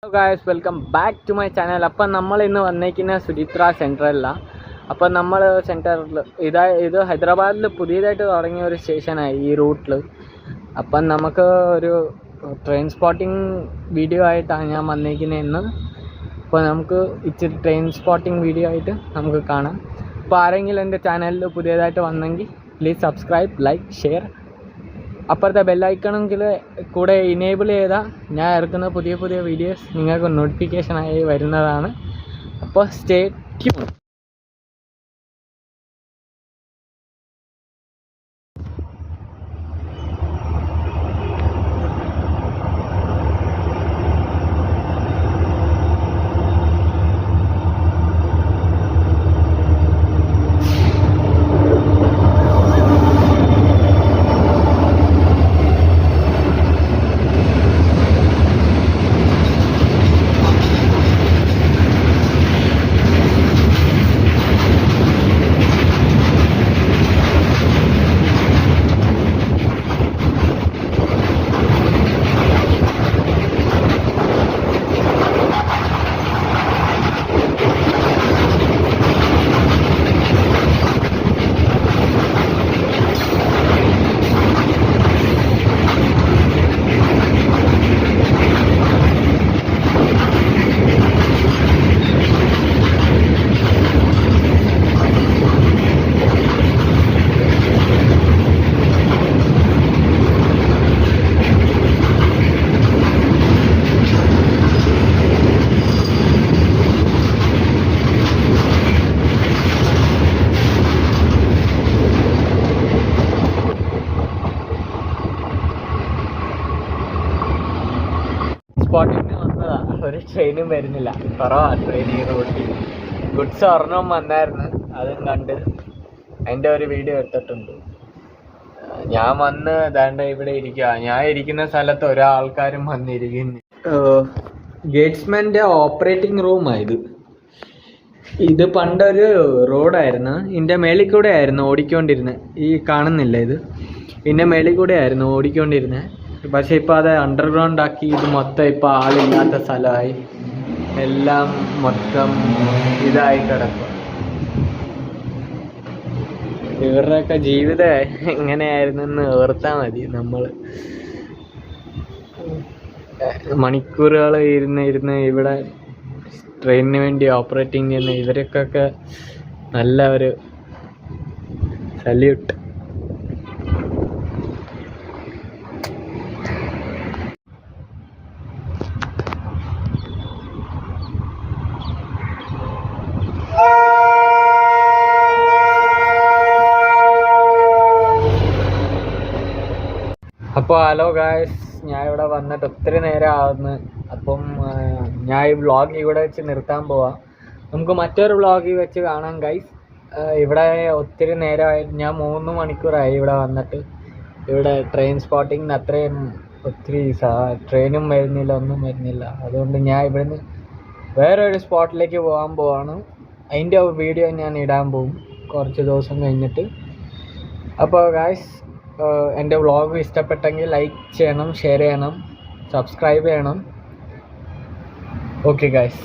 Hello guys, welcome back to my channel. അപ്പം നമ്മൾ ഇന്ന് വന്നേക്കുന്ന സുചിത്ര സെൻറ്ററിലാണ്. അപ്പം നമ്മൾ സെൻറ്ററിൽ ഇത് ഹൈദരാബാദിൽ പുതിയതായിട്ട് തുടങ്ങിയ ഒരു സ്റ്റേഷനായി ഈ റൂട്ടിൽ. അപ്പം നമുക്ക് ഒരു ട്രെയിൻ സ്പോട്ടിംഗ് വീഡിയോ ആയിട്ടാണ് ഞാൻ വന്നേക്കുന്നത് ഇന്ന്. അപ്പോൾ നമുക്ക് ഇച്ചിരി ട്രെയിൻ സ്പോട്ടിംഗ് വീഡിയോ ആയിട്ട് നമുക്ക് കാണാം. അപ്പോൾ ആരെങ്കിലും എൻ്റെ ചാനലിൽ പുതിയതായിട്ട് വന്നെങ്കിൽ പ്ലീസ് സബ്സ്ക്രൈബ്, ലൈക്ക്, ഷെയർ. അപ്പുറത്തെ ബെല്ലൈക്കണെങ്കിൽ കൂടെ ഇനേബിൾ ചെയ്താൽ ഞാൻ ഇറക്കുന്ന പുതിയ പുതിയ വീഡിയോസ് നിങ്ങൾക്ക് നോട്ടിഫിക്കേഷനായി വരുന്നതാണ്. അപ്പോൾ സ്റ്റേ ട്യൂൺ. സ്പോട്ടിന് വന്നതാ. ഒരു ട്രെയിനും വരുന്നില്ല, കുറവാണ് ട്രെയിൻ ഈ റൂട്ടിൽ. ഗുഡ്സ് ഒരെണ്ണം വന്നായിരുന്നു, അതും കണ്ട് അതിൻ്റെ ഒരു വീഡിയോ എടുത്തിട്ടുണ്ട്. ഞാൻ വന്ന് ദാണ്ട ഇവിടെ ഇരിക്കുക. ഞാൻ ഇരിക്കുന്ന സ്ഥലത്ത് ഒരാൾക്കാരും വന്നിരിക്കുന്നു. ഗേറ്റ്സ്മാൻ്റെ ഓപ്പറേറ്റിംഗ് റൂമായത്. ഇത് പണ്ടൊരു റോഡായിരുന്നു. ഇതിൻ്റെ മേളിൽ കൂടെ ആയിരുന്നു ഓടിക്കൊണ്ടിരുന്നത്. ഈ കാണുന്നില്ല, ഇത് ഇതിൻ്റെ മേളിൽ കൂടെ ആയിരുന്നു ഓടിക്കൊണ്ടിരുന്നത്. പക്ഷെ ഇപ്പോൾ അത് അണ്ടർഗ്രൗണ്ട് ആക്കി. ഇത് മൊത്തം ഇപ്പോൾ ആളില്ലാത്ത സ്ഥലമായി. എല്ലാം മൊത്തം ഇതായി കിടക്കും. ഇവരുടെയൊക്കെ ജീവിതം എങ്ങനെയായിരുന്നെന്ന് ഓർത്താൽ മതി. നമ്മൾ മണിക്കൂറുകൾ ഇരുന്ന് ഇവിടെ ട്രെയിനിന് വേണ്ടി ഓപ്പറേറ്റിംഗ് ചെയ്യുന്ന ഇവർക്കൊക്കെ നല്ല ഒരു സല്യൂട്ട്. അപ്പോൾ ഹലോ ഗായ്സ്, ഞാൻ ഇവിടെ വന്നിട്ട് ഒത്തിരി നേരം ആവുന്നു. അപ്പം ഞാൻ ഈ വ്ളോഗ് ഇവിടെ വെച്ച് നിർത്താൻ പോവാം. നമുക്ക് മറ്റൊരു വ്ളോഗിൽ വെച്ച് കാണാം ഗൈസ്. ഇവിടെ ഒത്തിരി നേരമായിട്ട് ഞാൻ 3 മണിക്കൂറായി ഇവിടെ വന്നിട്ട്. ഇവിടെ ട്രെയിൻ സ്പോട്ടിങ്ങിന് അത്രയും ഒത്തിരി ട്രെയിനും വരുന്നില്ല, ഒന്നും വരുന്നില്ല. അതുകൊണ്ട് ഞാൻ ഇവിടുന്ന് വേറൊരു സ്പോട്ടിലേക്ക് പോവാണ്. അതിൻ്റെ വീഡിയോ ഞാൻ ഇടാൻ പോകും കുറച്ച് ദിവസം കഴിഞ്ഞിട്ട്. അപ്പോൾ ഗായ്സ്, എൻ്റെ വ്ളോഗ് ഇഷ്ടപ്പെട്ടെങ്കിൽ ലൈക്ക് ചെയ്യണം, ഷെയർ ചെയ്യണം, സബ്സ്ക്രൈബ് ചെയ്യണം. Okay guys.